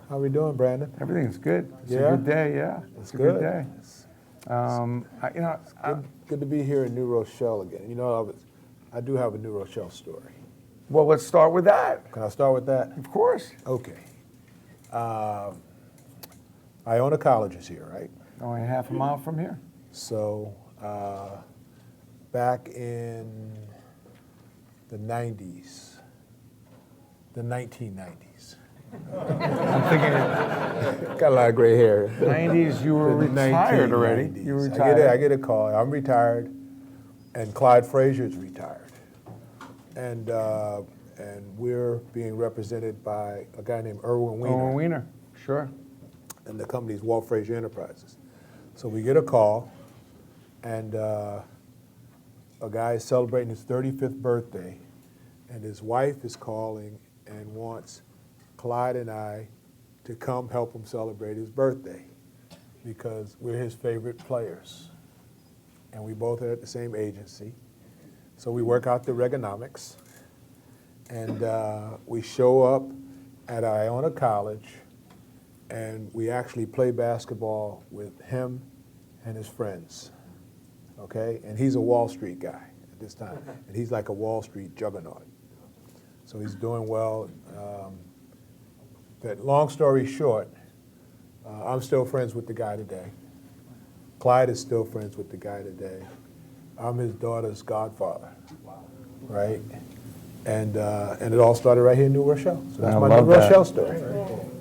How we doing, Brandon? Everything's good. It's Yeah? a good day, yeah. It's a good. good day. Good to be here in New Rochelle again. You know, I do have a New Rochelle story. Well, let's start with that. Can I start with that? Of course. Okay. Iona College is here, right? Only half a mile from here. So back in the 90s, the 1990s. I'm thinking Got a lot of gray hair. 90s, you were The retired already. 1990s. You were retired. I get a call. I'm retired, and Clyde Frazier's retired, and we're being represented by a guy named Erwin Weiner, Owen Weiner, sure. and the company's Walt Frazier Enterprises. So we get a call, and a guy is celebrating his 35th birthday, and his wife is calling and wants Clyde and I to come help him celebrate his birthday because we're his favorite players. And we both are at the same agency. So we work out the regonomics, and we show up at Iona College, and we actually play basketball with him and his friends, okay? And he's a Wall Street guy at this time, and he's like a Wall Street juggernaut. So he's doing well. But long story short, I'm still friends with the guy today. Clyde is still friends with the guy today. I'm his daughter's godfather, right? And it all started right here in New Rochelle. So that's my New Rochelle story.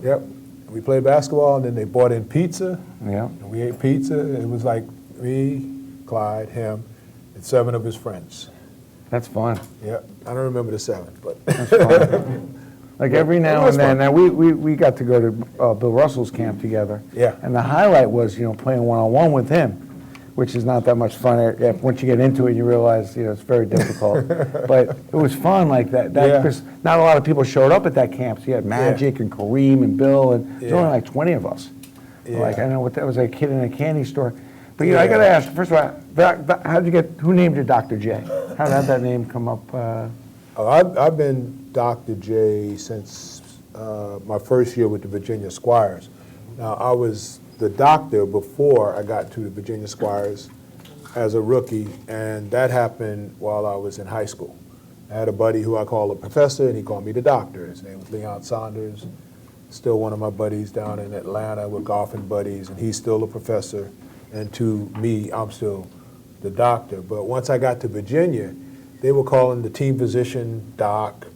Yep. We played basketball, and then they brought in pizza. Yeah. And we ate pizza. It was like me, Clyde, him, and 7 of his friends. That's fun. Yep. I don't remember the 7, but That's fun. Like every now and then, now we got to go to Bill Russell's camp together. Yeah. And the highlight was, playing one-on-one with him, which is not that much fun. Once you get into it, you realize, it's very difficult. But it was fun like that. Yeah. Because not a lot of people showed up at that camp. So you had Magic and Kareem and Bill, and there's only like 20 of us. Yeah. Like, I know what that was, a kid in a candy store. But I got to ask, first of all, how did you who named you Dr. J? How did that name come up? I've been Dr. J since my first year with the Virginia Squires. Now, I was the doctor before I got to the Virginia Squires as a rookie, and that happened while I was in high school. I had a buddy who I call a professor, and he called me the doctor. His name was Leon Saunders, still one of my buddies down in Atlanta. We're golfing buddies, and he's still a professor. And to me, I'm still the doctor. But once I got to Virginia, they were calling the team physician Doc,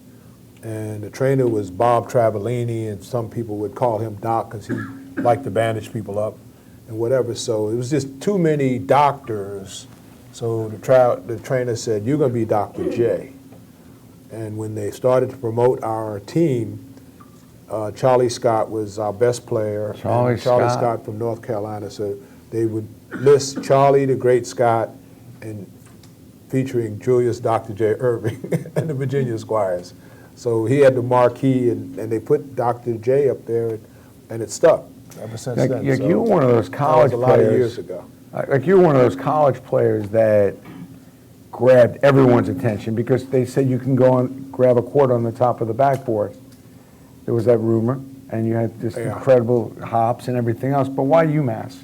and the trainer was Bob Travellini, and some people would call him Doc because he liked to bandage people up and whatever. So it was just too many doctors. So the trainer said, "You're going to be Dr. J." And when they started to promote our team, Charlie Scott was our best player. Charlie Scott from North Carolina. So they would list Charlie the Great Scott and featuring Julius Dr. J. Erving and the Virginia Squires. So he had the marquee, and they put Dr. J up there, and it stuck ever since then. Like you were one of those college that was a players. lot of years ago. Like you were one of those college players that grabbed everyone's attention because they said you can go and grab a quart on the top of the backboard. There was that rumor, and you had this incredible hops and everything else. But why UMass?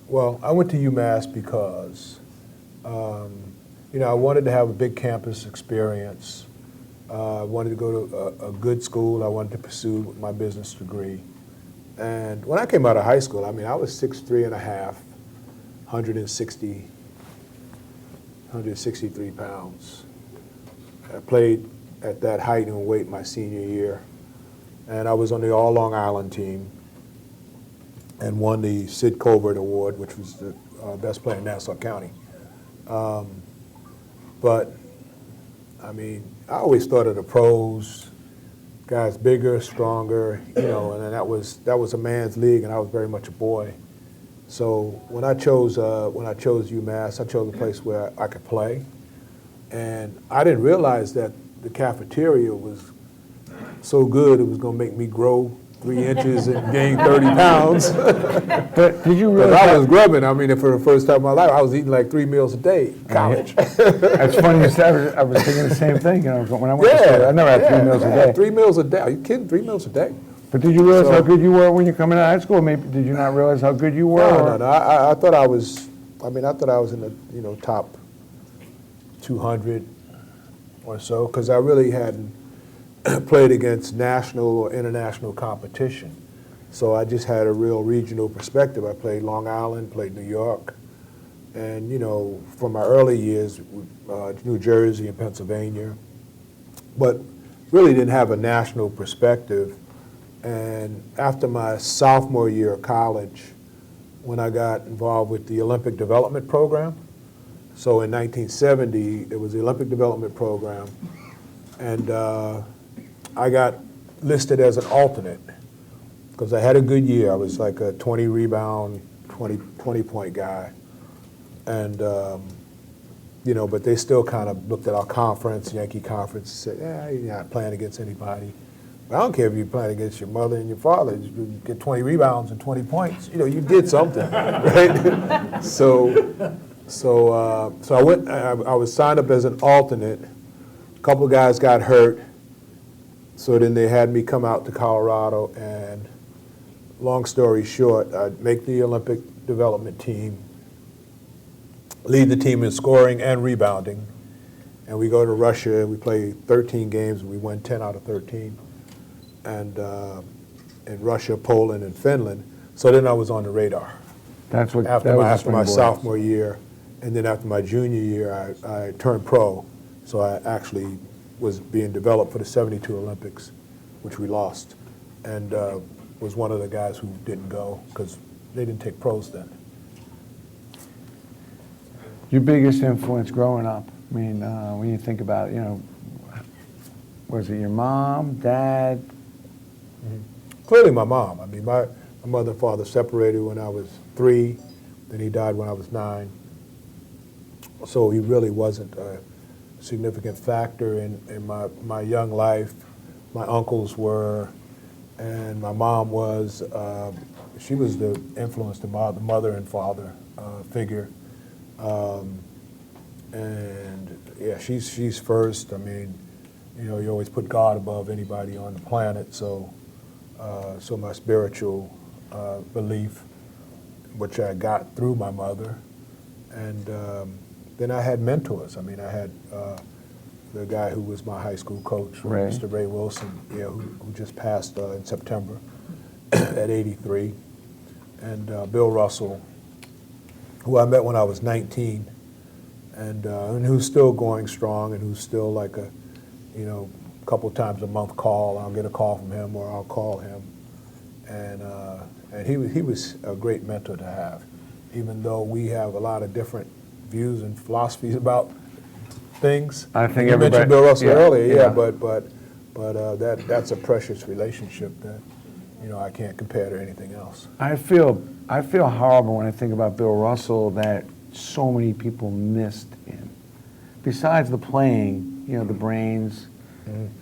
Well, I went to UMass because, I wanted to have a big campus experience. I wanted to go to a good school. I wanted to pursue my business degree. And when I came out of high school, I was 6'3" and a half, 163 pounds. I played at that height and weight my senior year. And I was on the All Long Island team and won the Sid Colbert Award, which was the best player in Nassau County. But, I always thought of the pros, guys bigger, stronger, and that was a man's league, and I was very much a boy. So when I chose UMass, I chose a place where I could play, and I didn't realize that the cafeteria was so good it was going to make me grow 3 inches and gained 30 pounds. But did you But realize I was grubbing. I mean, for the first time in my life, I was eating like 3 meals a day in college. That's funny you said. I was thinking the same thing. You know, when I went to school, I never had 3 meals a day. 3 meals a day. Are you kidding? 3 meals a day? But did you realize So- how good you were when you come into high school? Maybe did you not realize how good you were? No. I thought I was. I mean, I thought I was in the top 200 or so, because I really hadn't played against national or international competition. So I just had a real regional perspective. I played Long Island, played New York, and from my early years, New Jersey and Pennsylvania, but really didn't have a national perspective. And after my sophomore year of college, when I got involved with the Olympic Development Program, so in 1970, it was the Olympic Development Program, and I got listed as an alternate because I had a good year. I was like a 20 rebound, 20 point guy. And, but they still kind of looked at our conference, Yankee conference, and said, you're not playing against anybody. But I don't care if you're playing against your mother and your father. You get 20 rebounds and 20 points. You did something, right? So I went. I was signed up as an alternate. A couple of guys got hurt, so then they had me come out to Colorado. And long story short, I'd make the Olympic development team, lead the team in scoring and rebounding, and we go to Russia. We play 13 games, and we win 10 out of 13. And in Russia, Poland, and Finland. So then I was on the radar. That's what. After that was after my springboard. sophomore year, and then after my junior year, I turned pro. So I actually was being developed for the '72 Olympics, which we lost, and was one of the guys who didn't go because they didn't take pros then. Your biggest influence growing up? I mean, when you think about, was it your mom, dad? Clearly my mom. I mean, my mother and father separated when I was 3, then he died when I was 9. So he really wasn't a significant factor in my young life. My uncles were, and my mom was, she was the influence, the mother and father figure. And yeah, she's first. I mean, you always put God above anybody on the planet, so my spiritual belief, which I got through my mother, and then I had mentors. I mean, I had the guy who was my high school coach, Ray. Mr. Ray Wilson, who just passed in September at 83, and Bill Russell, who I met when I was 19, and who's still going strong, and who's still like a couple times a month call. I'll get a call from him, or I'll call him, and he was a great mentor to have, even though we have a lot of different views and philosophies about things. I think you mentioned Bill Russell earlier, yeah. but that's a precious relationship that I can't compare to anything else. I feel horrible when I think about Bill Russell that so many people missed him. Besides the playing, the brains,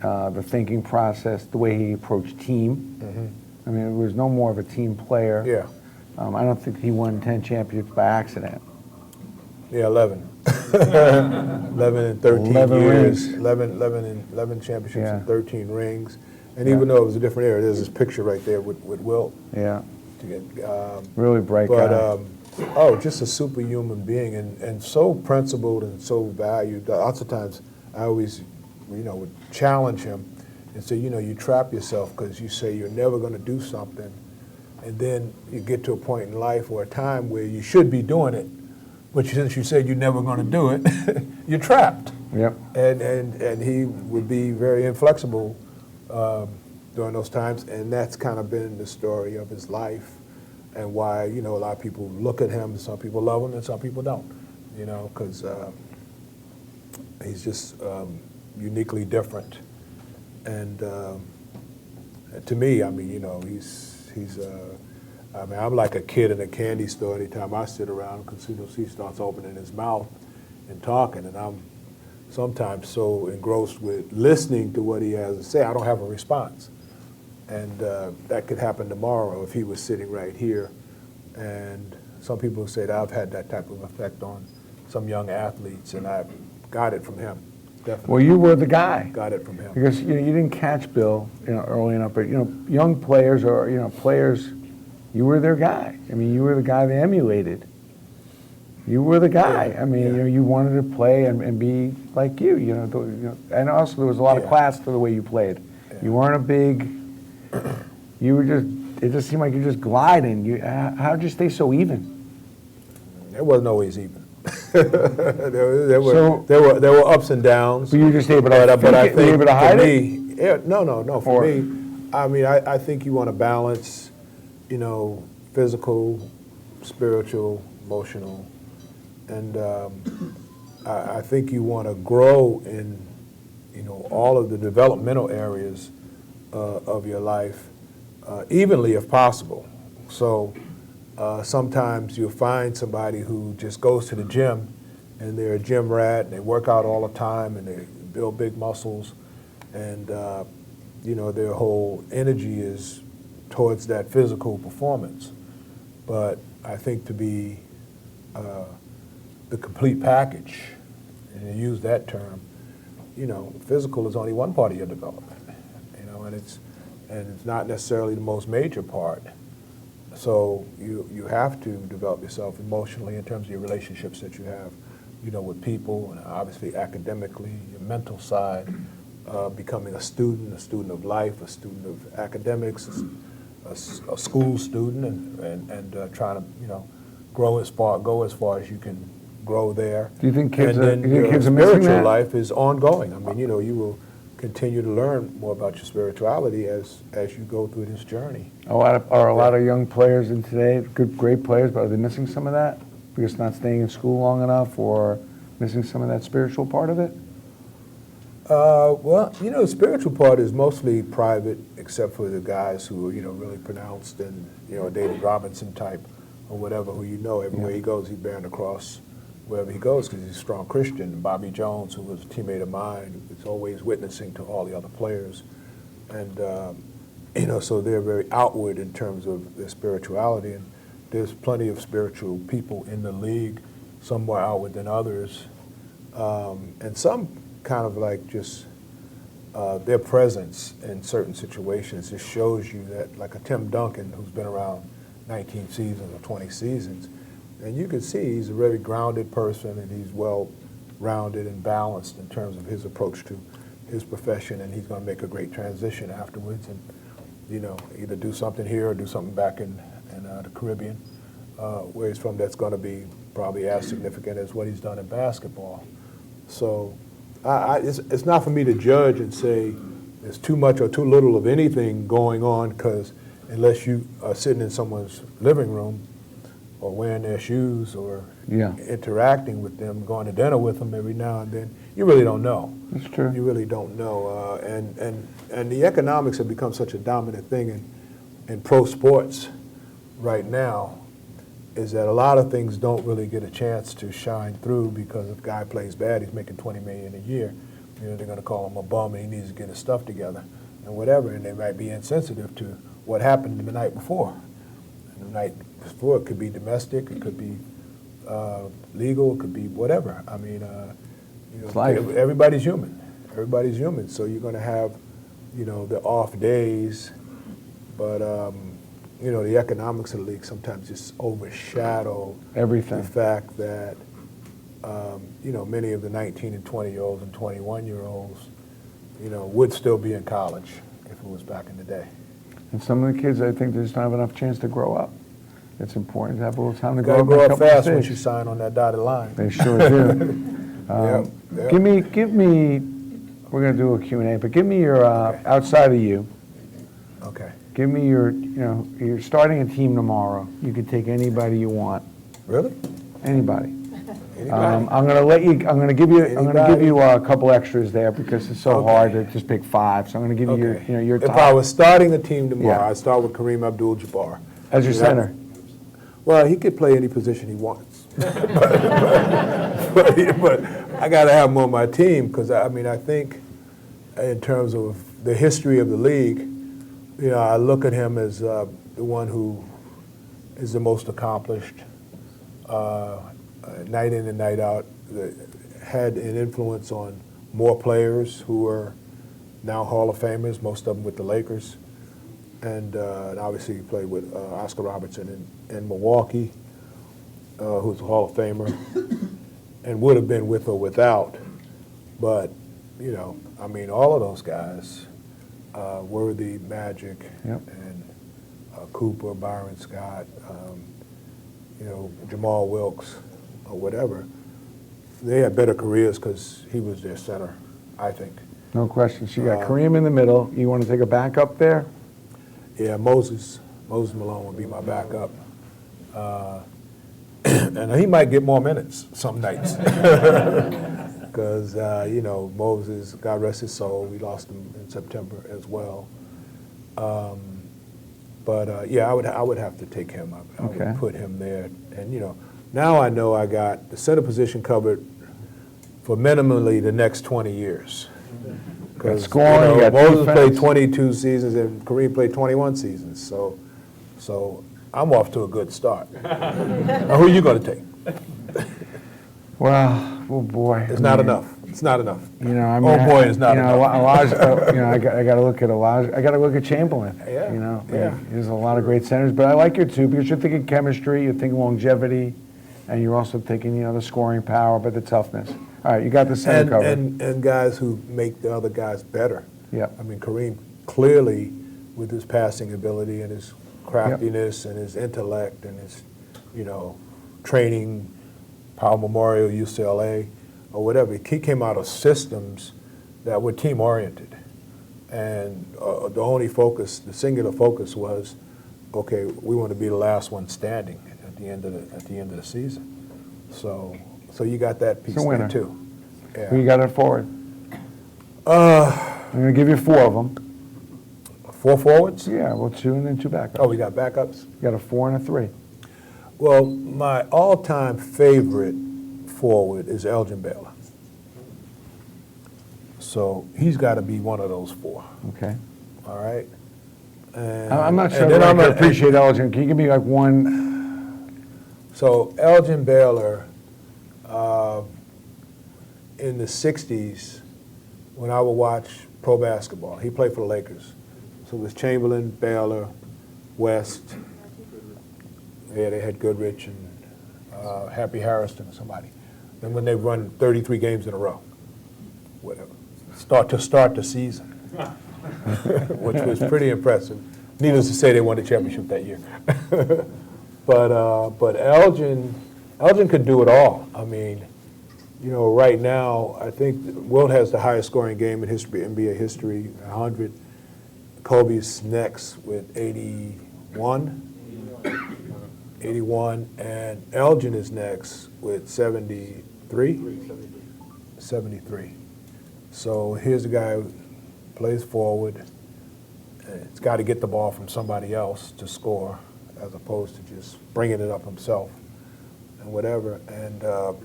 the thinking process, the way he approached team. I mean, it was no more of a team player. Yeah. I don't think he won 10 championships by accident. Yeah, 11. 11 and 13 11 years. rings. 11 championships Yeah. and 13 rings. And even though it was a different era, there's this picture right there with Wilt. Yeah, To get, really bright but, guy. just a superhuman being and so principled and so valued. Lots of times I always, would challenge him and say, you trap yourself because you say you're never going to do something. And then you get to a point in life or a time where you should be doing it, but since you said you're never going to do it, you're trapped. Yep. And he would be very inflexible during those times, and that's kind of been the story of his life, and why a lot of people look at him. Some people love him, and some people don't. Because he's just uniquely different. And to me, I mean, he's. I mean, I'm like a kid in a candy store anytime I sit around because he starts opening his mouth and talking, and I'm sometimes so engrossed with listening to what he has to say, I don't have a response. And that could happen tomorrow if he was sitting right here. And some people say that I've had that type of effect on some young athletes, and I got it from him. Definitely. Well, you were the guy. Got it from him. Because you didn't catch Bill, early enough, but young players or players, you were their guy. I mean, you were the guy they emulated. You were the guy. Yeah, I mean, yeah. you wanted to play and be like you. And also there was a lot of Yeah. class to the way you played. Yeah. You weren't a big. You were just. It just seemed like you're just gliding. How'd you stay so even? It wasn't always even. there So- were ups and downs. But you were just able to. But I were you think able to hide for it? me, yeah, no. For Or- me, I mean, I think you want to balance, physical, spiritual, emotional, and I think you want to grow in, all of the developmental areas of your life evenly if possible. So sometimes you'll find somebody who just goes to the gym and they're a gym rat and they work out all the time and they build big muscles and their whole energy is towards that physical performance. But I think to be the complete package, and to use that term, physical is only one part of your development, and it's not necessarily the most major part. So you have to develop yourself emotionally in terms of your relationships that you have, with people, and obviously academically, your mental side, becoming a student of life, a student of academics, a school student, and trying to, go as far as you can grow there. Do you think kids and are- then you think your kids are missing spiritual that? life is ongoing. I mean, you will continue to learn more about your spirituality as you go through this journey. Are a lot of young players in today great players, but are they missing some of that because not staying in school long enough, or missing some of that spiritual part of it? Well, the spiritual part is mostly private, except for the guys who are, really pronounced and, a David Robinson type or whatever, who everywhere he goes, he's bearing the cross wherever he goes because he's a strong Christian. And Bobby Jones, who was a teammate of mine, is always witnessing to all the other players. And, so they're very outward in terms of their spirituality. And there's plenty of spiritual people in the league, some more outward than others. And some kind of like just their presence in certain situations just shows you that, like a Tim Duncan who's been around 19 seasons or 20 seasons, and you can see he's a very grounded person and he's well-rounded and balanced in terms of his approach to his profession, and he's going to make a great transition afterwards and, either do something here or do something back in the Caribbean, where he's from, that's going to be probably as significant as what he's done in basketball. So it's not for me to judge and say there's too much or too little of anything going on, because unless you are sitting in someone's living room or wearing their shoes or interacting with them, going to dinner with them every now and then, you really don't know. That's true. You really don't know. And the economics have become such a dominant thing in pro sports right now, is that a lot of things don't really get a chance to shine through, because if a guy plays bad, he's making $20 million a year. They're going to call him a bum and he needs to get his stuff together and whatever, and they might be insensitive to what happened the night before. And the night before, it could be domestic, it could be legal, it could be whatever. I mean, It's life. everybody's human. Everybody's human. So you're going to have, the off days, but the economics of the league sometimes just overshadow Everything. the fact that many of the 19 and 20-year-olds and 21-year-olds, would still be in college if it was back in the day. And some of the kids, I think, they just don't have enough chance to grow up. It's important to have a little time to You grow got to up. grow and up couple fast once mistakes. you sign on that dotted line. They sure do. Yeah. Give me. We're going to do a Q&A, but give me your outside of you. Okay. Give me your. You're starting a team tomorrow. You can take anybody you want. Really? Anybody. Anybody? I'm going to let you. I'm going to give you. I'm going to give Anybody? you a couple extras there because it's so Okay. hard to just pick five. So I'm going to give you Okay. your If top I was starting a team tomorrow, Yeah. I'd start with Kareem Abdul-Jabbar. as your center. Well, he could play any position he wants. but I got to have him on my team because, I think in terms of the history of the league, you know, I look at him as the one who is the most accomplished, night in and night out, had an influence on more players who are now Hall of Famers, most of them with the Lakers. And obviously he played with Oscar Robertson in Milwaukee, who's a Hall of Famer, and would have been with or without. But, you know, I mean, all of those guys, Worthy, Magic, Yep. and Cooper, Byron Scott, you know, Jamal Wilkes, or whatever, they had better careers because he was their center, I think. No question. So you got Kareem in the middle. You want to take a backup there? Yeah, Moses Malone would be my backup. And he might get more minutes some nights. Because, you know, Moses, God rest his soul, we lost him in September as well. Yeah, I would have to take him up. I would put him there. And, you know, now I know I got the center position covered for minimally the next 20 years. Because scoring, you got Moses defense. played 22 seasons and Kareem played 21 seasons. So I'm off to a good start. Now, who are you going to take? Well, oh boy. It's not enough. It's not enough. You know, I mean, oh boy, it's not you know, enough. Elijah, you know, I got to look at Elijah. I got to look at Chamberlain. Yeah, You know, yeah. There's a lot of great centers, but I like your two because you're thinking chemistry, you're thinking longevity, and you're also thinking, you know, the scoring power, but the toughness. All right, you got the center covered. And guys who make the other guys better. Yeah. I mean, Kareem clearly, with his passing ability and his craftiness and his intellect and his, you know, training, Powell Memorial, UCLA, or whatever, he came out of systems that were team-oriented. And the only focus, the singular focus was, okay, we want to be the last one standing at the end of the season. So you got that piece there too. Yeah. Who you got it forward? I'm going to give you four of them. 4 forwards? Yeah, well, two and then two backups. Oh, we got backups? You got a 4 and a 3. Well, my all-time favorite forward is Elgin Baylor. So he's got to be one of those 4. Okay. All right? And, I'm not sure and then I I'm can gonna appreciate Elgin. Can you give me like one? So Elgin Baylor, in the 60s, when I would watch pro basketball, he played for the Lakers. So it was Chamberlain, Baylor, West. Yeah, they had Goodrich and Happy Harrison or somebody. And when they run 33 games in a row, whatever, start the season, which was pretty impressive. Needless to say, they won the championship that year. But Elgin could do it all. I mean, you know, right now, I think Wilt has the highest scoring game in history, NBA history, 100. Kobe's next with 81, and Elgin is next with 73. So here's a guy who plays forward. It's got to get the ball from somebody else to score, as opposed to just bringing it up himself and whatever. And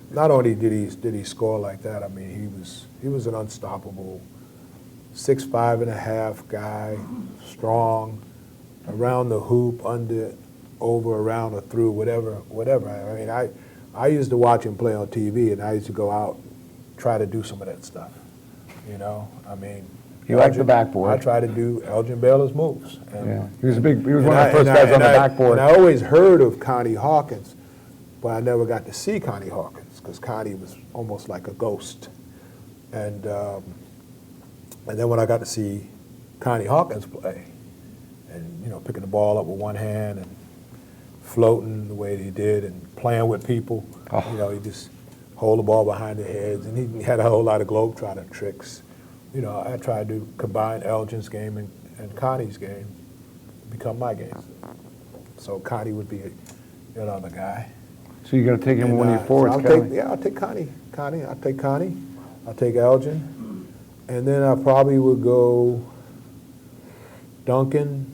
not only did he score like that, I mean, he was an unstoppable 6'5.5" guy, strong, around the hoop, under, over, around, or through, whatever. I mean, I used to watch him play on TV, and I used to go out, try to do some of that stuff. You know, I mean, He liked the backboard. I try to do Elgin Baylor's moves. And, Yeah, he was one of the first guys on the backboard. And I always heard of Connie Hawkins, but I never got to see Connie Hawkins because Connie was almost like a ghost. And then when I got to see Connie Hawkins play, and, you know, picking the ball up with one hand and floating the way he did and playing with people, you know, he just hold the ball behind their heads, and he had a whole lot of globetrotter tricks. You know, I tried to combine Elgin's game and Connie's game to become my game. So Connie would be another guy. So you got to take him one of your forwards, I'll take Connie. I'll take Connie. I'll take Elgin. And then I probably would go Duncan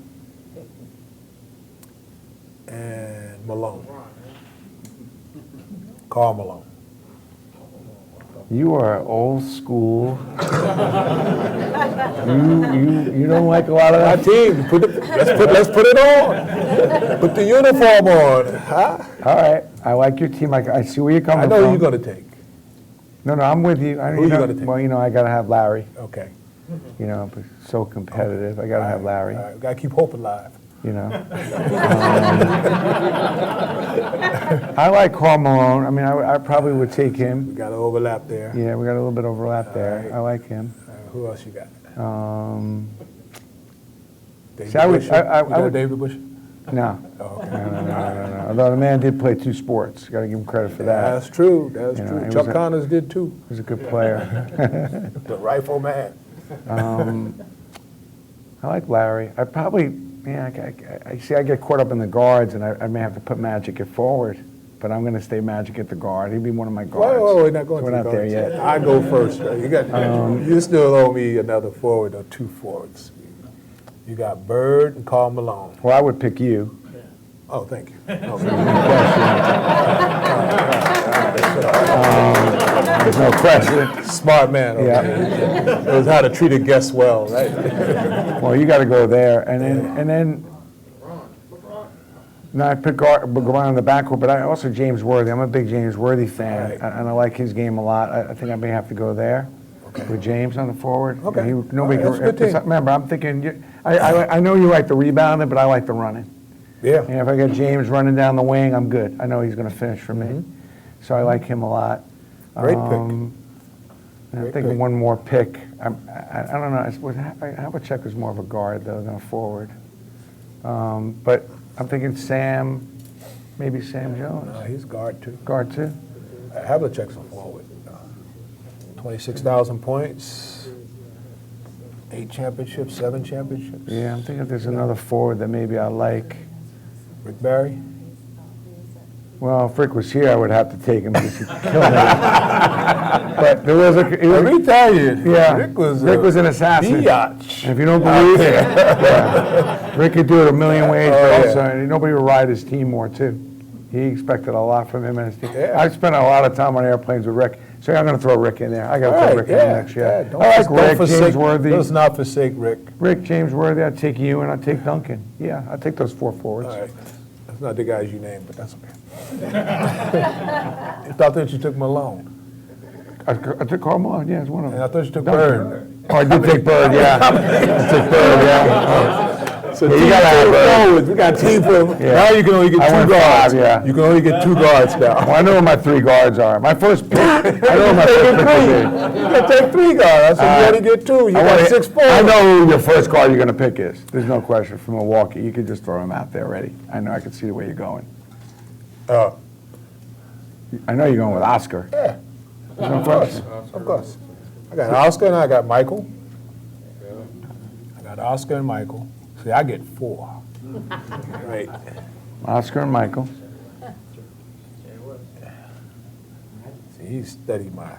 and Malone. Karl Malone. You are old school. You don't like a lot of My that? team, let's put it on. Put the uniform on. Huh? All right, I like your team. I see where you're coming I from. know who you're going to take. No, I'm with you. Who you gonna take? Well, I got to have Larry. Okay. But so competitive. I got to have Larry. All right. Got to keep hope alive. I like Karl Malone. I mean, I probably would take We him. got an overlap there. Yeah, we got a little bit overlap there. right. I like him. Who else you got? David See, I would- Bush? I You got would- David Bush? No. Oh, okay. No. Although the man did play 2 sports. Got to give him credit for that. That's true. That's You know, true. he Chuck was a- Connors did too. He was a good player. The rifle man. I like Larry. I probably, I see I get caught up in the guards, and I may have to put Magic at forward, but I'm going to stay Magic at the guard. He'd be one of my guards. Wait, we're not going We're to not the there guards. yet. I go first. Right? You still owe me another forward or 2 forwards. You got Bird and Karl Malone. Well, I would pick you. Oh, thank you. Okay. There's no question. Smart man. Okay. Yeah. Knows how to treat a guest well, right? Well, you got to go there, and then. No, I pick Garon in the backcourt, but I also James Worthy. I'm a big James Worthy fan, Right. and I like his game a lot. I think I may have to go there with James on the forward. Okay. Nobody All right, that's a good team. Remember, I'm thinking. I know you like the rebounding, but I like the running. Yeah. And if I get James running down the wing, I'm good. I know he's going to finish for me. So I like him a lot. Great pick. And I'm Great thinking pick. one more pick. I don't know. Havlicek was more of a guard, though, than a forward. But I'm thinking Sam, maybe Sam Jones. He's guard too. Guard, too? Havlicek's a forward. 26,000 points, 8 championships, 7 championships. Yeah, I'm thinking there's another forward that maybe I like. Rick Barry. Well, if Rick was here, I would have to take him because he'd kill me. But there was Let me tell you, Yeah, Rick was an assassin. biatch. And if you don't believe it, yeah. Rick could do it a million ways, Oh, but yeah. also and nobody would ride his team more, too. He expected a lot from him and his team. Yeah. I spent a lot of time on airplanes with Rick, so I'm going to throw Rick in there. I got to All throw right, Rick in yeah, next year. Don't I like Rick, forsake- James Worthy. Let's not forsake Rick. Rick, James Worthy, I'd take you, and I'd take Duncan. Yeah, I'd take those 4 forwards. All right. That's not the guys you named, but that's okay. I thought that you took Malone. I took Karl Malone, yeah, it's one of And them. I thought you took Duncan. Bird. Oh, I did take Bird, yeah. I took Bird, yeah. So you gotta have Bird. forwards. We got team for Yeah. Now you can only get I 2 went guards. 5, yeah. You can only get 2 guards now. Well, I know where my 3 guards are. My first pick, I know where my first pick will be. You can take 3 guards. I said you only get 2. You got 6 forwards. I know who your first guard you're going to pick is. There's no question. From Milwaukee, you could just throw him out there already. I know. I can see the way you're going. I know you're going with Oscar. Yeah. There's no Of course. question. Of course. I got Oscar and I got Michael. I got Oscar and Michael. See, I get 4. Right. Oscar and Michael. See, he studied my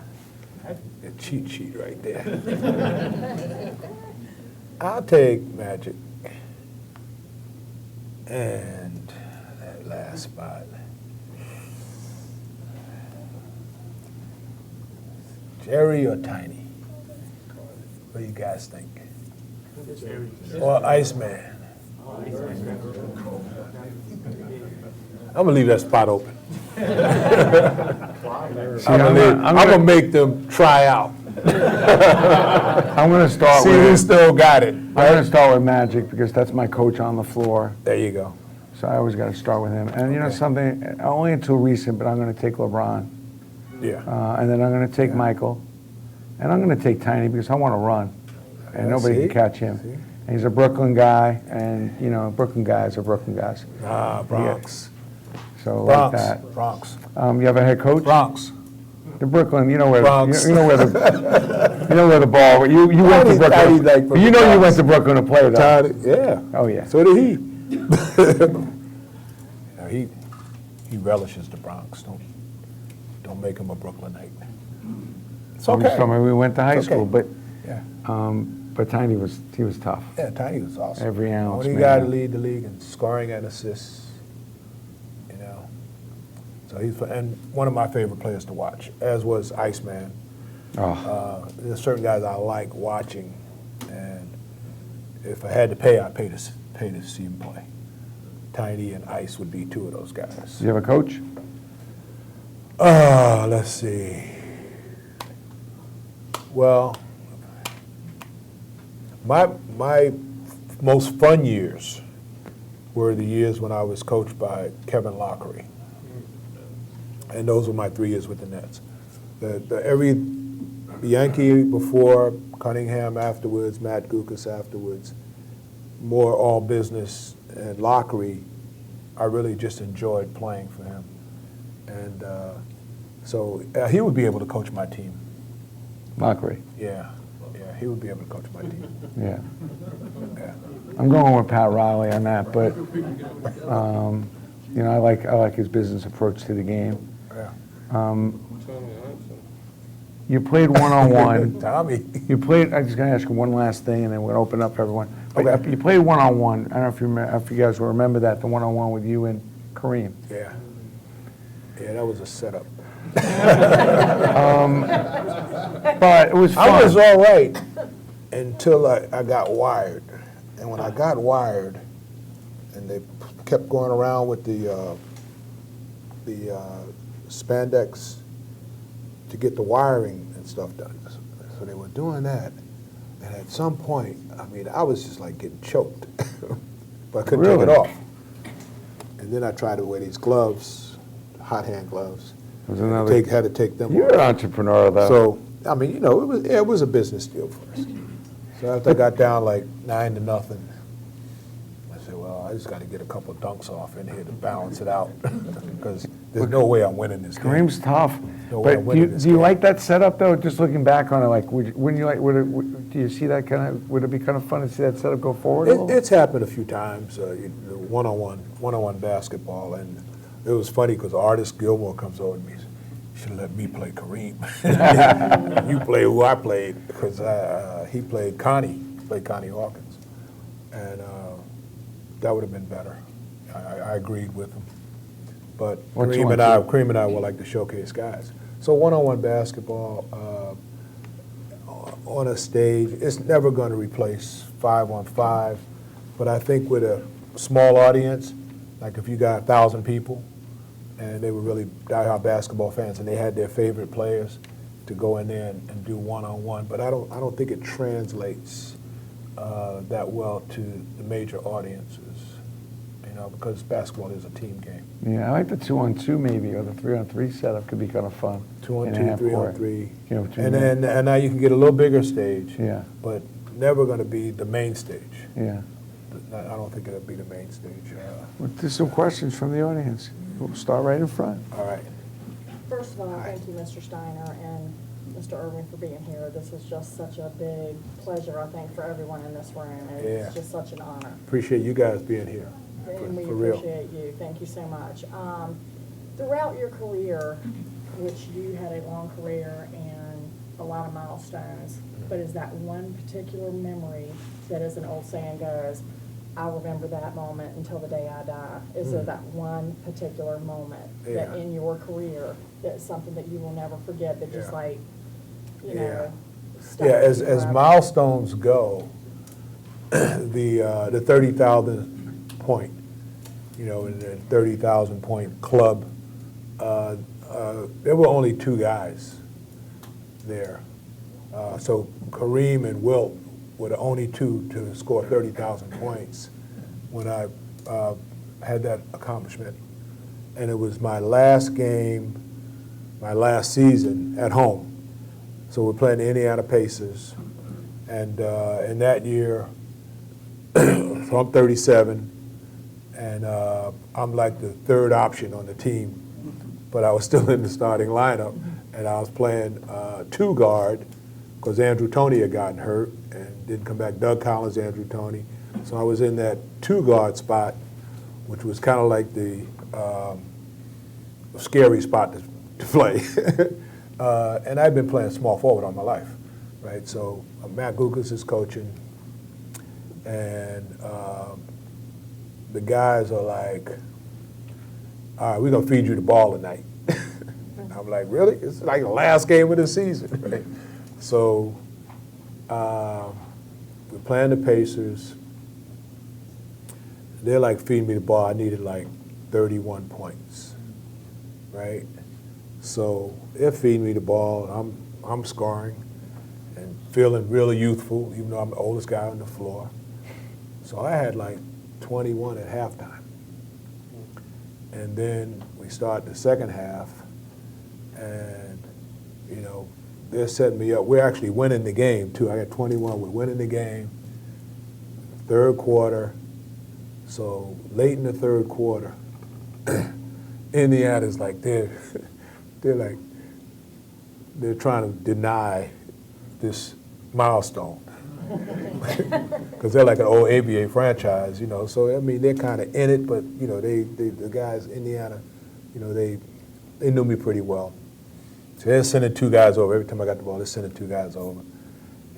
cheat sheet right there. I'll take Magic. And that last spot. Jerry or Tiny? What do you guys think? Or Iceman? I'm gonna leave that spot open. I'm gonna make them try out. I'm going to start See who with. still got it. I'm going to start with Magic because that's my coach on the floor. There you go. So I always got to start with him. And you know Okay. something? Only until recent, but I'm going to take LeBron. Yeah. And then I'm going to take Michael. And I'm going to take Tiny because I want to run. And Yeah, nobody see? can catch him. See? And he's a Brooklyn guy. And, you know, Brooklyn guys are Brooklyn guys. Bronx. So Bronx. like that. Bronx. You have a head coach? Bronx. The Brooklyn, you know where Bronx. you know where the ball. You went to Tiny Brooklyn. like from You the know you Bronx. went to Brooklyn to play though. Tiny, yeah. Oh yeah. So did he. Now, he relishes the Bronx. Don't make him a Brooklynite. It's He was okay. from where we went to high It's okay. school, but Yeah. but Tiny was tough. Yeah, Tiny was awesome. Every ounce, Only man. guy to lead the league in scoring and assists. You know. So and one of my favorite players to watch, as was Iceman. Oh. There's certain guys I like watching, and if I had to pay, I'd pay to see them play. Tiny and Ice would be two of those guys. Do you have a coach? Let's see. Well, my most fun years were the years when I was coached by Kevin Lockery. And those were my 3 years with the Nets. Every Yankee before, Cunningham afterwards, Matt Gukas afterwards, more all business, and Lockery, I really just enjoyed playing for him. And so he would be able to coach my team. Mockery. Yeah, he would be able to coach my team. Yeah. Yeah. I'm going with Pat Riley on that, but you know, I like his business approach to the game. Yeah. You played one-on-one. Tommy. You played. I'm just going to ask you one last thing, and then we'll open up for everyone. But Okay. You played one-on-one. I don't know if you remember, if you guys will remember that, the one-on-one with you and Kareem. Yeah. Yeah, that was a setup. But it was fun. I was all right until I got wired. And when I got wired, and they kept going around with the spandex to get the wiring and stuff done. So they were doing that. And at some point, I mean, I was just like getting choked. But I couldn't take it Really? off. And then I tried to wear these gloves, hot hand gloves. Was another- Had to take them You're off. an entrepreneur, though. So, I mean, you know, it was a business deal for us. So after I got down like 9-0, I said, well, I just got to get a couple of dunks off in here to balance it out because there's no way I'm winning this game. Kareem's tough. No way I'm But do you, winning this do you game. like that setup, though? Just looking back on it, like, wouldn't you like? Do you see that kind of? Would it be kind of fun to see that setup go forward? A little? It's happened a few times, one-on-one basketball, and it was funny because Artist Gilmore comes over to me. You should have let me play Kareem. You play who I played because he played Connie Hawkins, and that would have been better. I agreed with him, but What's Kareem one, and I were like the showcase guys. So one-on-one basketball on a stage, it's never going to replace 5-on-5, but I think with a small audience, like if you got 1,000 people, and they were really diehard basketball fans, and they had their favorite players to go in there and do one-on-one. But I don't think it translates that well to the major audiences, you know, because basketball is a team game. Yeah, I like the 2-on-2 maybe, or the 3-on-3 setup could be kind of fun. 2-on-2, 3-on-3, You know, between and now you can get a little bigger stage. Yeah. But never going to be the main stage. Yeah. I don't think it'll be the main stage. Well, there's some questions from the audience. We'll start right in front. All right. First of all, thank you, Mr. Steiner and Mr. Erving, for being here. This is just such a big pleasure, I think, for everyone in this room. Yeah. It's just such an honor. Appreciate you guys being here. And we For real. appreciate you. Thank you so much. Throughout your career, which you had a long career and a lot of milestones, but is that one particular memory that, as an old saying goes, I'll remember that moment until the day I die? Is there that one particular moment that Yeah. in your career that's something that you will never forget, that just Yeah. like, you Yeah. know, stuck Yeah, with as you forever? milestones go, the 30,000 point, you know, in the 30,000 point club, there were only two guys there. So Kareem and Wilt were the only two to score 30,000 points when I had that accomplishment. And it was my last game, my last season at home. So we're playing the Indiana Pacers. And in that year, so I'm 37, and I'm like the third option on the team. But I was still in the starting lineup, and I was playing two guard because Andrew Toney had gotten hurt and didn't come back. Doug Collins, Andrew Toney. So I was in that two guard spot, which was kind of like the scary spot to play. And I've been playing small forward all my life, right? So Matt Gukas is coaching, and the guys are like, all right, we're going to feed you the ball tonight. I'm like, really? It's like the last game of the season, right? So we're playing the Pacers. They're like feeding me the ball. I needed like 31 points, right? So they're feeding me the ball, and I'm scoring and feeling really youthful, even though I'm the oldest guy on the floor. So I had like 21 at halftime. And then we start the second half, and, you know, they're setting me up. We're actually winning the game, too. I got 21. We're winning the game. Third quarter. So late in the third quarter, Indiana's like, they're trying to deny this milestone. Because they're like an old ABA franchise, you know. So, I mean, they're kind of in it, but, you know, the guys, Indiana, you know, they knew me pretty well. So they're sending two guys over. Every time I got the ball, they're sending two guys over.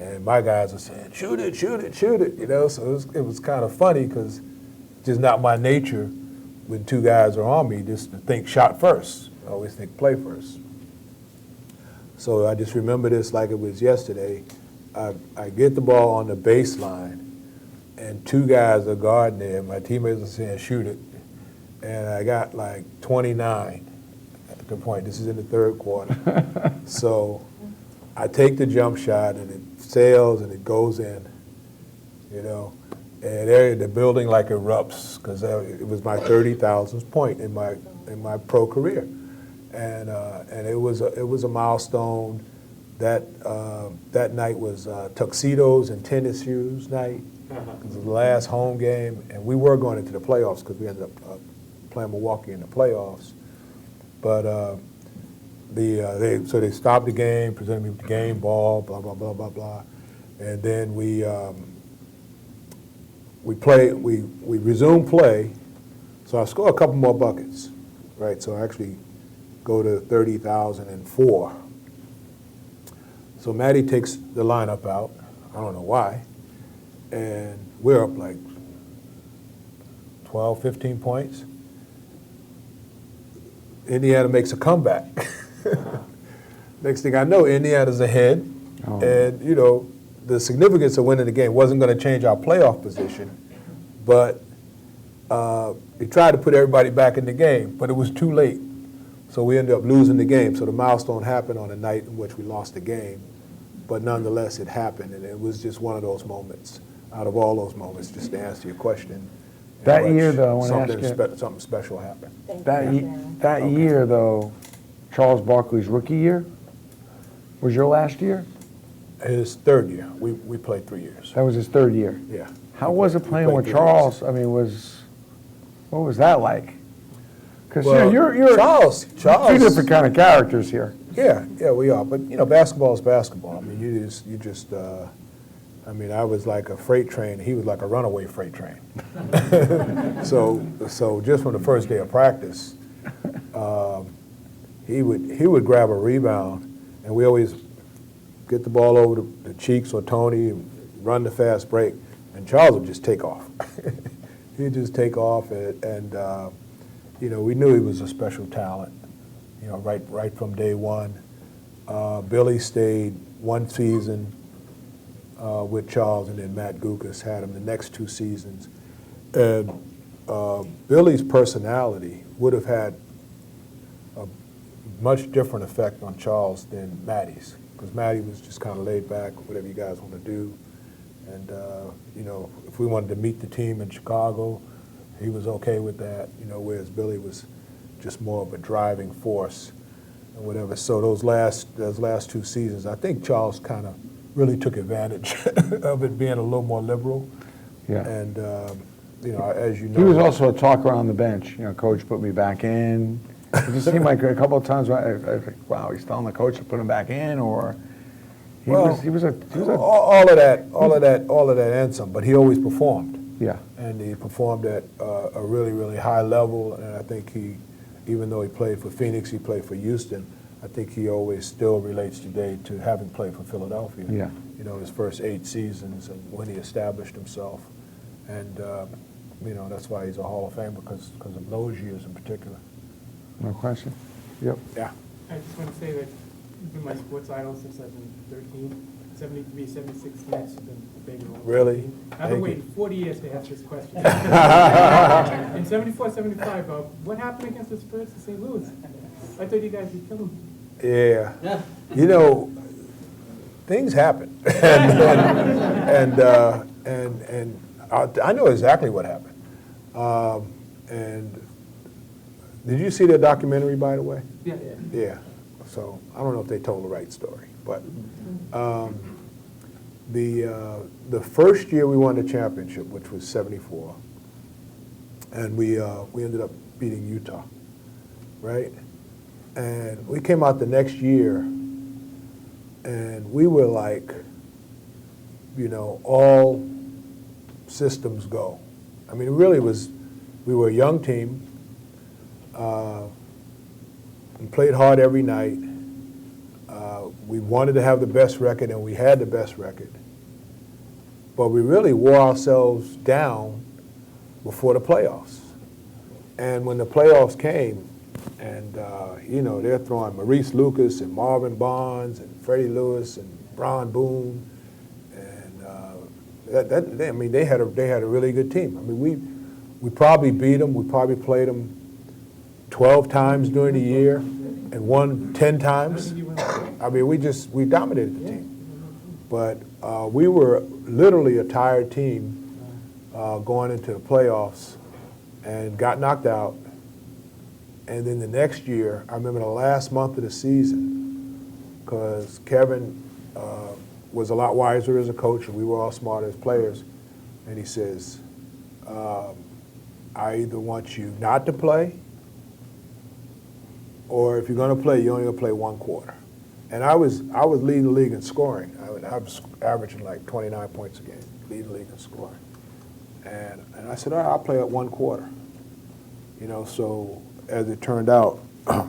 And my guys are saying, shoot it, shoot it, shoot it, you know. So it was kind of funny because it's just not my nature when two guys are on me just to think shot first. I always think play first. So I just remember this like it was yesterday. I get the ball on the baseline, and two guys are guarding there. My teammates are saying, shoot it. And I got like 29 at the point. This is in the third quarter. So I take the jump shot, and it sails, and it goes in, you know. And the building like erupts because it was my 30,000th point in my pro career. And it was a milestone. That night was tuxedos and tennis shoes night. It was the last home game, and we were going into the playoffs because we ended up playing Milwaukee in the playoffs. But so they stopped the game, presented me with the game ball, blah blah blah blah blah, and then we resumed play. So I scored a couple more buckets, right? So I actually go to 30,004. So Matty takes the lineup out. I don't know why. And we're up like 12, 15 points. Indiana makes a comeback. Next thing I know, Indiana's ahead. Oh. And, you know, the significance of winning the game wasn't going to change our playoff position. But they tried to put everybody back in the game, but it was too late. So we ended up losing the game. So the milestone happened on a night in which we lost the game. But nonetheless, it happened, and it was just one of those moments, out of all those moments, just to answer your question. That year, though, I want to ask you, something special happened. that year, though, Charles Barkley's rookie year, was your last year? His third year. We played 3 years. That was his third year. Yeah. How was it playing played with 3 Charles? I mean, what was that like? Because Well, you're Charles, two different kind of characters here. Yeah, we are. But, you know, basketball is basketball. I mean, I was like a freight train. He was like a runaway freight train. So just from the first day of practice, he would grab a rebound, and we always get the ball over to the Cheeks or Tony and run the fast break, and Charles would just take off. He'd just take off, and you know, we knew he was a special talent, you know, right from day one. Billy stayed one season with Charles, and then Matt Gukas had him the next 2 seasons. And Billy's personality would have had a much different effect on Charles than Matty's, because Matty was just kind of laid back, whatever you guys want to do. And, you know, if we wanted to meet the team in Chicago, he was okay with that, you know, whereas Billy was just more of a driving force and whatever. So those last 2 seasons, I think Charles kind of really took advantage of it being a little more liberal. Yeah. And, you know, as you know. He was also a talker on the bench. You know, coach put me back in. It just seemed like a couple of times I was like, wow, he's telling the coach to put him back in, or he was a all of that and some, but he always performed. Yeah. And he performed at a really, really high level, and I think even though he played for Phoenix, he played for Houston, I think he always still relates today to having played for Philadelphia. Yeah. You know, his first 8 seasons and when he established himself. And, you know, that's why he's a Hall of Famer, because of those years in particular. No question. Yep. Yeah. I just want to say that you've been my sports idol since I've been 13. 73, 76 Nets have been a big role. Really? I've Thank been you. waiting 40 years to ask this question. In 74, 75, what happened against the Spurs in St. Louis? I thought you guys would kill them. Yeah. You know, things happen. and I know exactly what happened. And did you see that documentary, by the way? Yeah. Yeah. So I don't know if they told the right story, but the first year we won the championship, which was '74, and we ended up beating Utah, right? And we came out the next year, and we were like, you know, all systems go. I mean, it really was. We were a young team. We played hard every night. We wanted to have the best record, and we had the best record. But we really wore ourselves down before the playoffs. And when the playoffs came, and you know, they're throwing Maurice Lucas and Marvin Bonds and Freddie Lewis and Bron Boone, and I mean, they had a really good team. I mean, we probably beat them. We probably played them 12 times during the year and won 10 times. I mean, we dominated the team. But we were literally a tired team going into the playoffs and got knocked out. And then the next year, I remember the last month of the season, because Kevin was a lot wiser as a coach and we were all smarter as players. And he says, I either want you not to play, or if you're going to play, you're only going to play one quarter. And I was leading the league in scoring. I was averaging like 29 points a game, leading the league in scoring. And I said, all right, I'll play at one quarter. You know, so as it turned out, I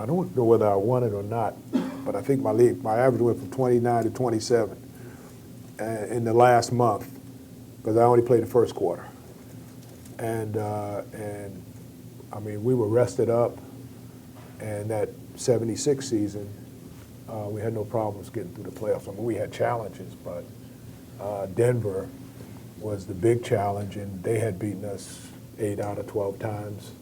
don't know whether I won it or not, but I think my average went from 29 to 27 in the last month, because I only played the first quarter. And I mean, we were rested up. And that '76 season, we had no problems getting through the playoffs. I mean, we had challenges, but Denver was the big challenge, and they had beaten us 8 out of 12 times.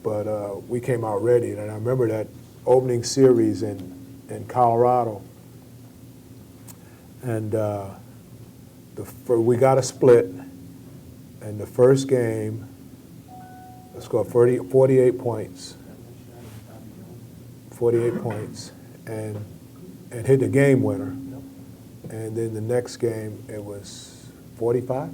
But we came out ready, and I remember that opening series in Colorado, and we got a split, and the first game, I scored 48 points. 48 points, and hit the game winner. And then the next game, it was 45,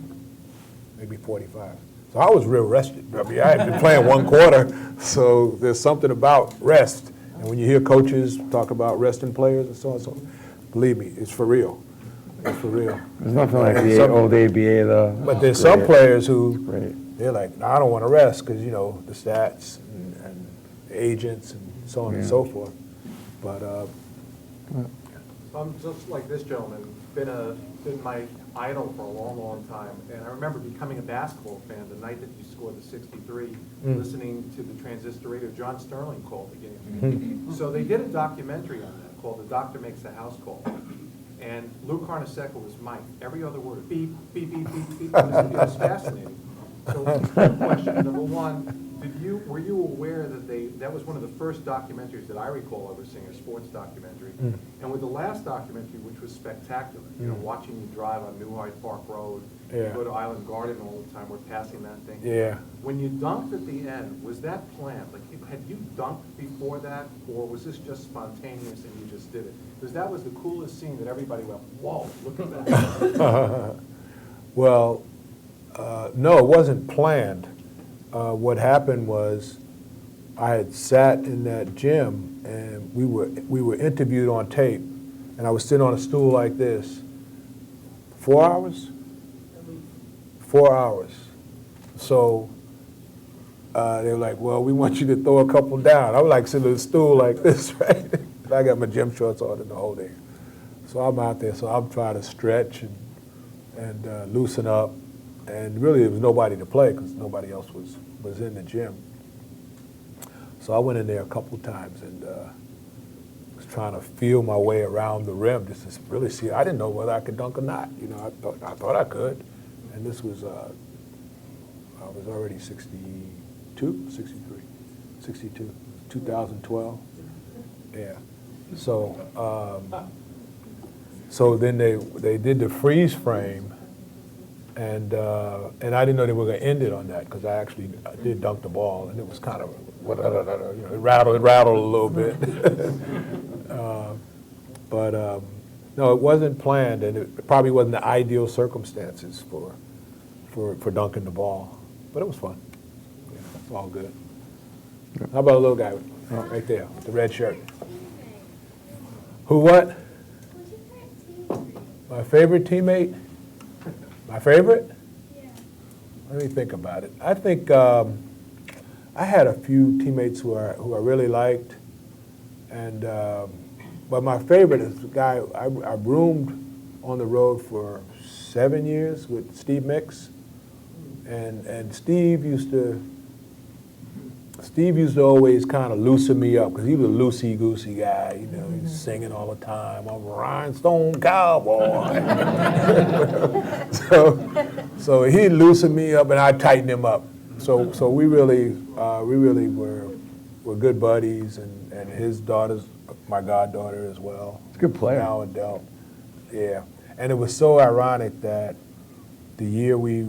maybe 45. So I was real rested. I mean, I had been playing one quarter, so there's something about rest. And when you hear coaches talk about resting players and so on, so believe me, it's for real. It's for real. There's nothing like the old ABA, though. But there's some players who, Great. they're like, no, I don't want to rest because, you know, the stats and the agents and so on and so forth. But I'm just like this gentleman, been my idol for a long, long time. And I remember becoming a basketball fan the night that you scored the 63, listening to the transistor radio. John Sterling called the game. So they did a documentary on that called The Doctor Makes the House Call. And Lou Carnesecca was Mike. Every other word, beep, beep, beep, beep, beep. It was fascinating. So question, number one, were you aware that that was one of the first documentaries that I recall ever seeing, a sports documentary? And with the last documentary, which was spectacular, you know, watching you drive on New Hyde Park Road, you go to Island Garden all the time, we're passing that thing. yeah. When you dunked at the end, was that planned? Like, had you dunked before that, or was this just spontaneous and you just did it? Because that was the coolest scene that everybody went, whoa, look at that. Well, no, it wasn't planned. What happened was I had sat in that gym and we were interviewed on tape, and I was sitting on a stool like this. 4 hours? 4 hours. So they were like, well, we want you to throw a couple down. I was like sitting on a stool like this, right? And I got my gym shorts on the whole day. So I'm out there, so I'm trying to stretch and loosen up. And really, there was nobody to play because nobody else was in the gym. So I went in there a couple times and was trying to feel my way around the rim just to really see. I didn't know whether I could dunk or not. You know, I thought I could. And this was, I was already 62, 63, 62, 2012. Yeah. So, so then they did the freeze frame, and I didn't know they were going to end it on that because I did dunk the ball, and it was kind of, you know, it rattled a little bit. But no, it wasn't planned, and it probably wasn't the ideal circumstances for dunking the ball, but it was fun. Yeah, it's all good. How about a little guy right there with the red shirt? Who what? My favorite teammate? My favorite? Yeah. Let me think about it. I think I had a few teammates who I really liked, and but my favorite is the guy I roomed on the road for 7 years with Steve Mix, and Steve used to always kind of loosen me up because he was a loosey-goosey guy, you know, he's singing all the time, I'm a rhinestone cowboy. so he'd loosen me up and I'd tighten him up. So we really were good buddies, and his daughter's my goddaughter as well. He's a good player. Now and Del. Yeah. And it was so ironic that the year we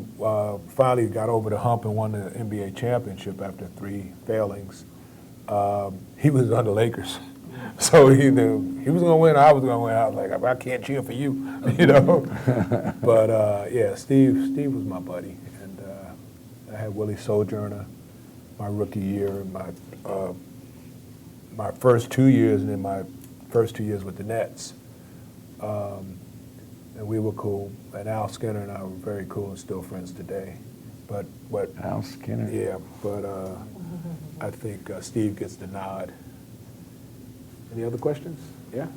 finally got over the hump and won the NBA championship after 3 failings, he was on the Lakers. So he was going to win, I was going to win. I was like, I can't cheer for you, you know. But yeah, Steve was my buddy, and I had Willie Sojourner my rookie year, and my first 2 years, and then my first 2 years with the Nets. And we were cool. And Al Skinner and I were very cool and still friends today. But Al Skinner. yeah, but I think Steve gets the nod. Any other questions? Yeah?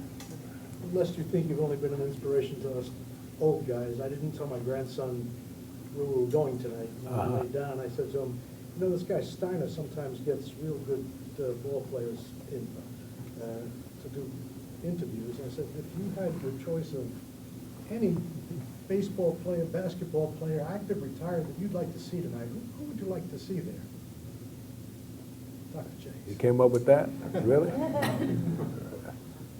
Lest you think you've only been an inspiration to us old guys, I didn't tell my grandson where we were going tonight. When we laid down, I said to him, you know, this guy Steiner sometimes gets real good ball players in to do interviews. I said, if you had your choice of any baseball player, basketball player, active, retired, that you'd like to see tonight, who would you like to see there? Dr. You Chase. came up with that? Really?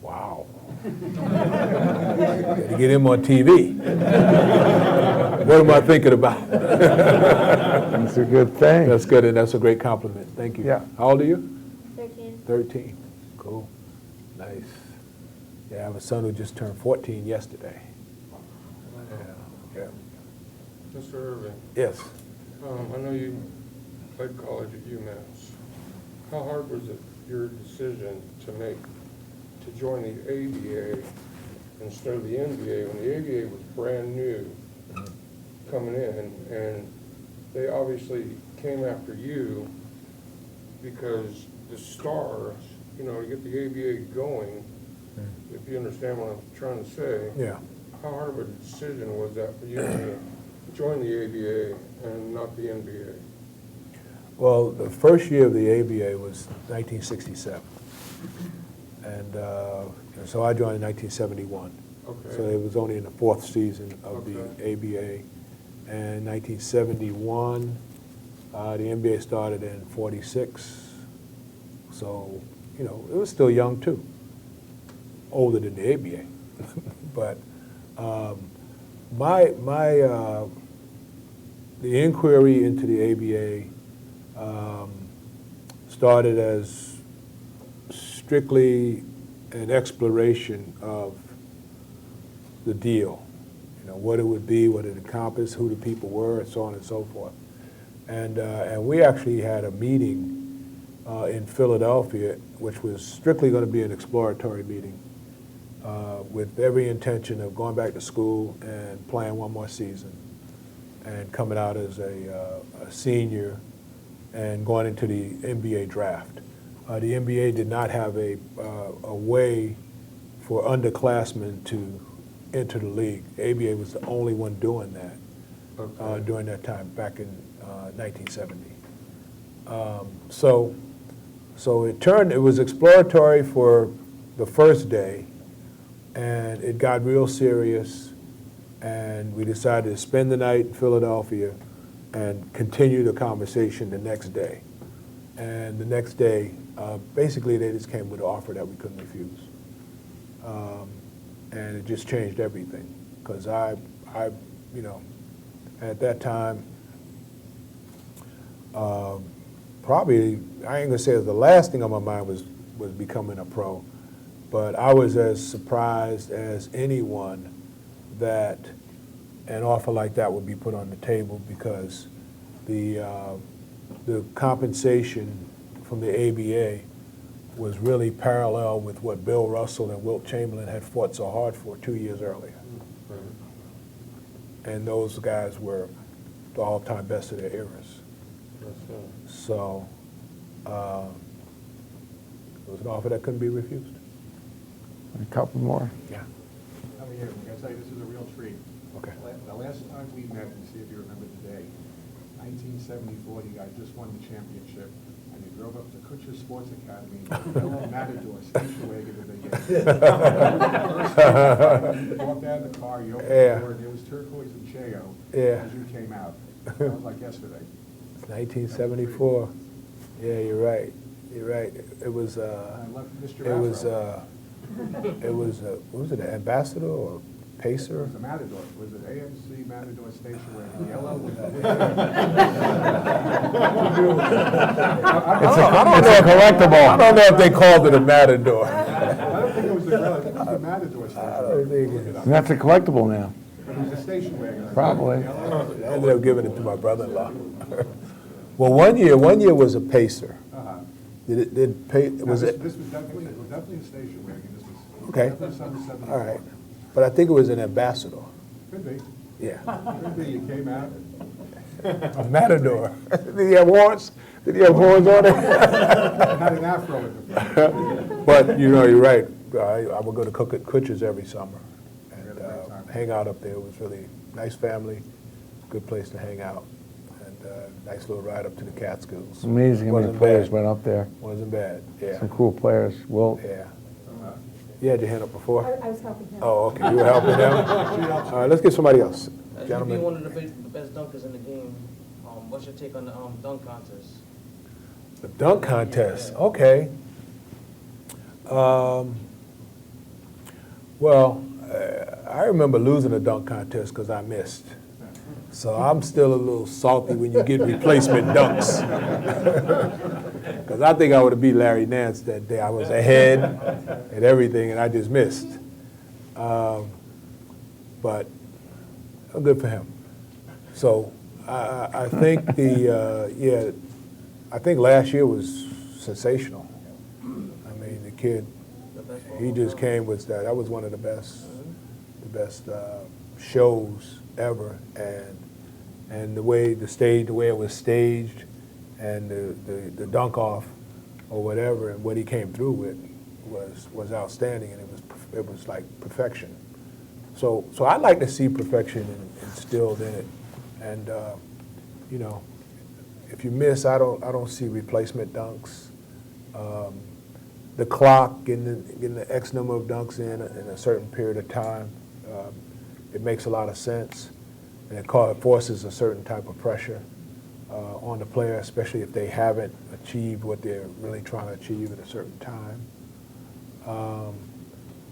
Wow. Got to get him on TV. What am I thinking about? That's a good thing. That's good, and that's a great compliment. Thank you. Yeah. How old are you? 13. 13. Cool. Nice. Yeah, I have a son who just turned 14 yesterday. Yeah. Mr. Erving, Yes. I know you played college at UMass. How hard was it, your decision to make, to join the ABA instead of the NBA, when the ABA was brand new coming in, and they obviously came after you because the stars, you know, to get the ABA going, if you understand what I'm trying to say. Yeah. How hard of a decision was that for you to join the ABA and not the NBA? Well, the first year of the ABA was 1967. And so I joined in 1971. Okay. So it was only in the 4th season of the ABA. And 1971, the NBA started in 46. So, you know, it was still young too. Older than the ABA. But the inquiry into the ABA started as strictly an exploration of the deal, you know, what it would be, what it encompassed, who the people were, and so on and so forth. And we actually had a meeting in Philadelphia, which was strictly going to be an exploratory meeting, with every intention of going back to school and playing one more season and coming out as a senior and going into the NBA draft. The NBA did not have a way for underclassmen to enter the league. The ABA was the only one doing that during that time, back in 1970. So So it was exploratory for the first day, and it got real serious, and we decided to spend the night in Philadelphia and continue the conversation the next day. And the next day, basically they just came with an offer that we couldn't refuse. And it just changed everything, because I, you know, at that time, probably, I ain't gonna say it was the last thing on my mind was becoming a pro, but I was as surprised as anyone that an offer like that would be put on the table, because the compensation from the ABA was really parallel with what Bill Russell and Wilt Chamberlain had fought so hard for 2 years earlier. And those guys were the all-time best of their eras. So it was an offer that couldn't be refused. A couple more. Yeah. How are you? I tell you, this is a real treat. Okay. The last time we met, and see if you remember the day, 1974, you guys just won the championship, and you drove up to Kutcher Sports Academy, and Matador, station wagon in the game. You walked out of the car, you opened Yeah. the door, and there was Turquoise and Cheo Yeah. as you came out. That was like yesterday. 1974. Yeah, you're right. You're right. It was. I left Mr. It was. Afro. It was. What was it? An ambassador or It pacer? was a Matador. It was an AMC Matador station wagon, yellow. It's a collectible. I don't know if they called it a Matador. I don't think it was the relic, it was the Matador station I don't wagon. think Look it it- up. And that's a collectible now. But it was a station wagon. Probably. I ended up giving it to my brother-in-law. Well, one year was a pacer. Uh-huh. Did pay? Now, Was this it? was definitely a station wagon. This was Okay. definitely summer '74. All right, but I think it was an ambassador. Could be. Yeah, Could be. You came out. a Matador. Did he have horns? Did he have horns on it? Had an afro at the front. But you know, you're right. I would go to Kutcher's every summer and We had a great time. hang out up there. It was really nice family, good place to hang out, and nice little ride up to the Catskills. Amazing how many Wasn't players bad. went up there. Wasn't bad. Yeah, Some cool players. Wilt. yeah. Uh-huh. You had your hand up before. I was helping him. Oh, okay. You were helping them. All right, let's get somebody else. As you Gentlemen. being one of the best dunkers in the game, what's your take on the dunk contest? The dunk contest, okay. Well, I remember losing a dunk contest because I missed. So I'm still a little salty when you get replacement dunks. Because I think I would have beat Larry Nance that day. I was ahead and everything, and I just missed. But good for him. So I think I think last year was sensational. I mean, the kid, The best he just came with that. That was one of the best shows ever, and the way it was staged, and the dunk off or whatever, and what he came through with was outstanding, and it was like perfection. So I'd like to see perfection instilled in it, and you know, if you miss, I don't see replacement dunks. The clock, getting the X number of dunks in a certain period of time, it makes a lot of sense, and it forces a certain type of pressure on the player, especially if they haven't achieved what they're really trying to achieve at a certain time.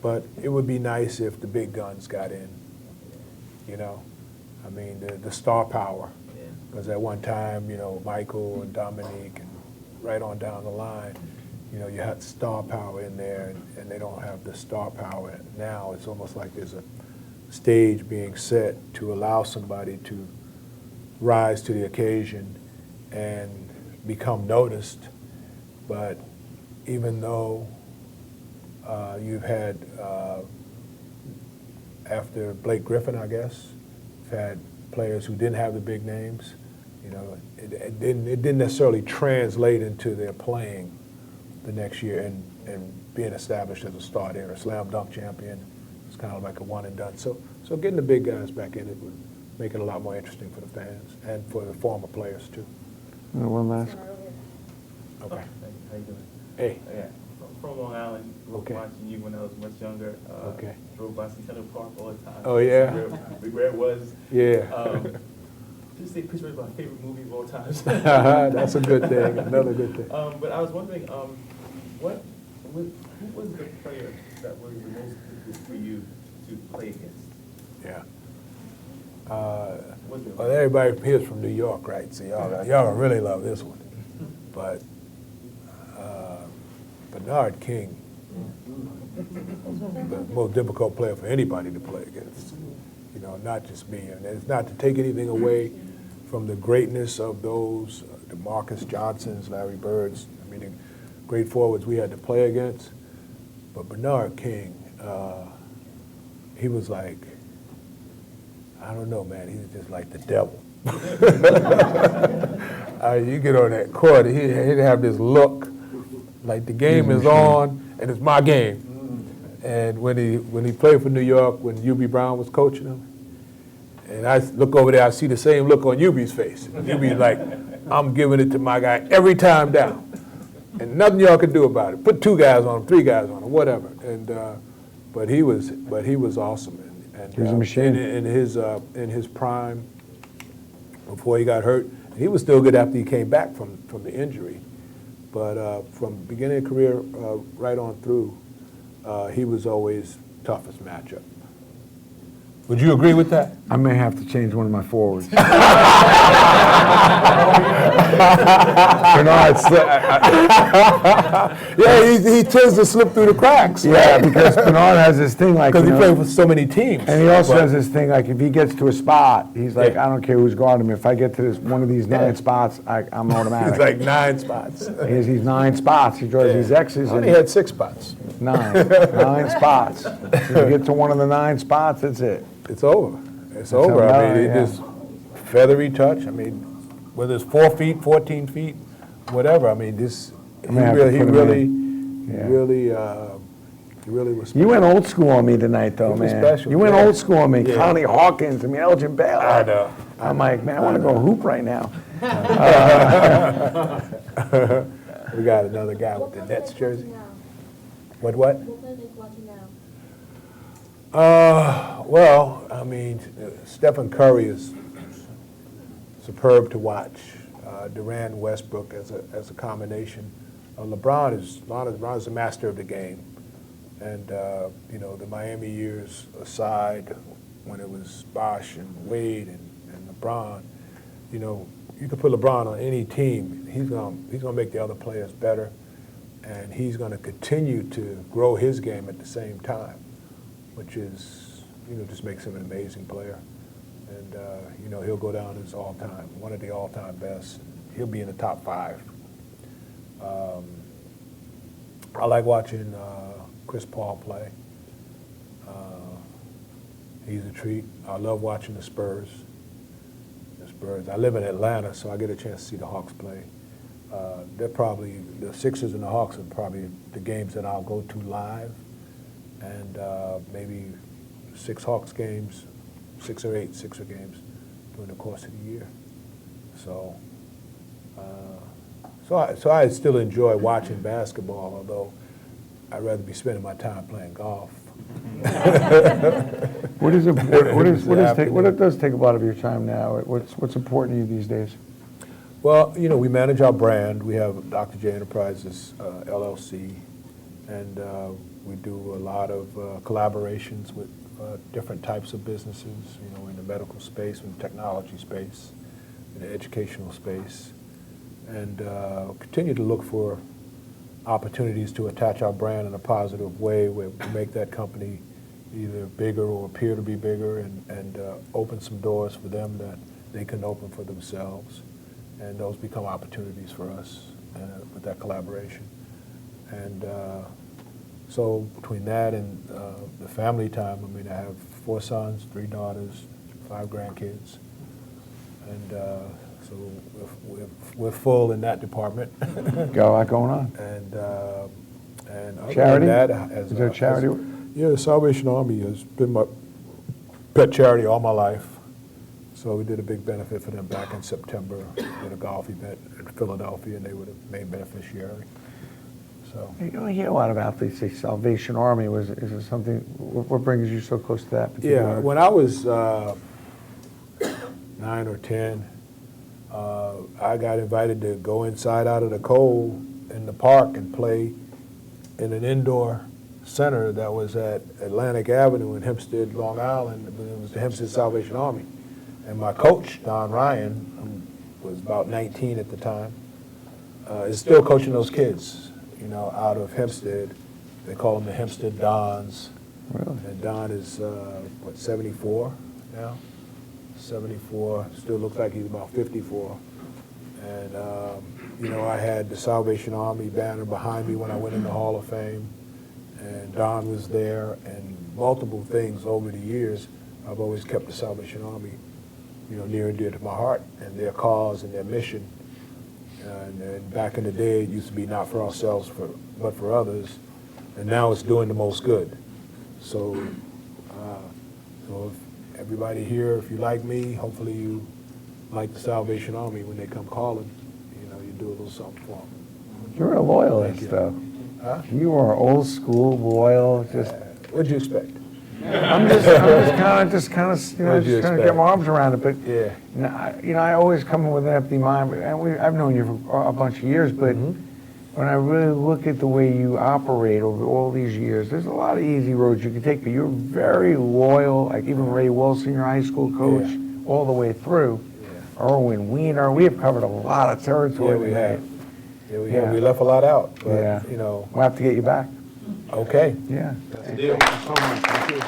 But it would be nice if the big guns got in, you know. I mean, the star power. Yeah. Because at one time, you know, Michael and Dominique and right on down the line, you know, you had star power in there, and they don't have the star power now. It's almost like there's a stage being set to allow somebody to rise to the occasion and become noticed. But even though you've had, after Blake Griffin, I guess, you've had players who didn't have the big names, you know, it didn't necessarily translate into their playing the next year and being established as a star there, a slam dunk champion. It's kind of like a one and done. So getting the big guys back in it would make it a lot more interesting for the fans and for the former players too. One last. Okay. How you doing? Hey. Yeah, from Long Island. Grew up Okay. watching you when I was much younger. Okay. Drove by Centennial Park all the time. Oh, yeah? Where it was. Yeah. Just say Pittsburgh is my favorite movie of all time. That's a good thing, another good thing. But I was wondering, who was the player that was the most difficult for you to play against? Yeah. Was it? Well, everybody from here's from New York, right? So y'all really love this one. But Bernard King, the most difficult player for anybody to play against. You know, not just me. And it's not to take anything away from the greatness of those, DeMarcus Johnsons, Larry Birds, I mean, the great forwards we had to play against. But Bernard King, he was like, I don't know, man, he was just like the devil. You get on that court, he'd have this look like the game is on and it's my game. And when he played for New York, when UB Brown was coaching him, and I look over there, I see the same look on UB's face. UB's like, I'm giving it to my guy every time down. And nothing y'all can do about it. Put 2 guys on him, 3 guys on him, whatever. And but he was awesome. And He was a machine. in his prime, before he got hurt, he was still good after he came back from the injury. But from beginning of career right on through, he was always toughest matchup. Would you agree with that? I may have to change one of my forwards. Bernard, Yeah, he tends to slip through the cracks. yeah, because Bernard has this thing like, Because you he know, played for so many teams. and he also But- has this thing like, if he gets to a spot, he's like, Yeah. I don't care who's guarding him. If I get to one of these 9 Yeah. spots, I'm automatic. It's like 9 spots. He's 9 spots. He draws these X's. I only and had 6 spots. 9 spots. If you get to one of the 9 spots, that's it. It's over. It's That's over. how I mean, we it are, yeah. just feathery touch. I mean, whether it's 4 feet, 14 feet, whatever. I mean, this he may have to really, he put him really, Yeah. he really was. You went old school on me tonight, though, He was man. special, You went yeah. old school on me. Yeah. Connie Hawkins, I mean, Elgin Baylor. I know. I'm like, man, I want to go hoop right now. We got another guy with the Nets jersey. What? Well, I mean, Stephen Curry is superb to watch. Durant, Westbrook as a combination. LeBron is a master of the game. And, you know, the Miami years aside, when it was Bosh and Wade and LeBron, you know, you could put LeBron on any team. He's gonna make the other players better, and he's gonna continue to grow his game at the same time, which is, you know, just makes him an amazing player. And, you know, he'll go down as one of the all-time best. He'll be in the top 5. I like watching Chris Paul play. He's a treat. I love watching the Spurs. I live in Atlanta, so I get a chance to see the Hawks play. The Sixers and the Hawks are probably the games that I'll go to live, and maybe 6 Hawks games, 6 or 8 Sixer games during the course of the year. So, so I still enjoy watching basketball, although I'd rather be spending my time playing golf. What is important? What Afternoon. does take a lot of your time now? What's important to you these days? Well, you know, we manage our brand. We have Dr. J Enterprises, LLC, and we do a lot of collaborations with different types of businesses, you know, in the medical space, in the technology space, in the educational space, and continue to look for opportunities to attach our brand in a positive way where we make that company either bigger or appear to be bigger, and open some doors for them that they can open for themselves. And those become opportunities for us with that collaboration. And so between that and the family time, I mean, I have 4 sons, 3 daughters, 5 grandkids. And so we're full in that department. Got a lot going on. And other Charity? than that, Is there charity? Yeah, the Salvation Army has been my pet charity all my life. So we did a big benefit for them back in September with a golf event in Philadelphia, and they were the main beneficiary. So, You don't hear a lot about the Salvation Army. Is it something, what brings you so close to that particular? yeah, when I was 9 or 10, I got invited to go inside out of the cold in the park and play in an indoor center that was at Atlantic Avenue in Hempstead, Long Island. It was the Hempstead Salvation Army. And my coach, Don Ryan, who was about 19 at the time, is still coaching those kids, you know, out of Hempstead. They call them the Hempstead Dons. Really? And Don is, 74 now? 74, still looks like he's about 54. And, you know, I had the Salvation Army banner behind me when I went in the Hall of Fame. And Don was there, and multiple things over the years. I've always kept the Salvation Army, you know, near and dear to my heart, and their cause and their mission. And back in the day, it used to be not for ourselves, but for others. And now it's doing the most good. So, so if everybody here, if you like me, hopefully you like the Salvation Army when they come calling. You know, you do a little something for them. You're a loyalist, Thank you. though. Huh? You are old school, loyal, just, What'd you expect? I'm just kind of, you know, What'd you just trying to expect? get my arms around it, but, Yeah. you know, I always come in with an empty mind, but I've known you for a bunch of years, but when I really look at the way you operate over all these years, there's a lot of easy roads you can take, but you're very loyal, like even Ray Wilson, your high school coach, all the way through. Erwin Weiner, we have covered a lot of territory. Yeah, we tonight. have. Yeah, we Yeah. have. We left a lot out, but, Yeah. you know, We'll have to get you back. okay. Yeah. That's the deal. Thank you so much. Thank you.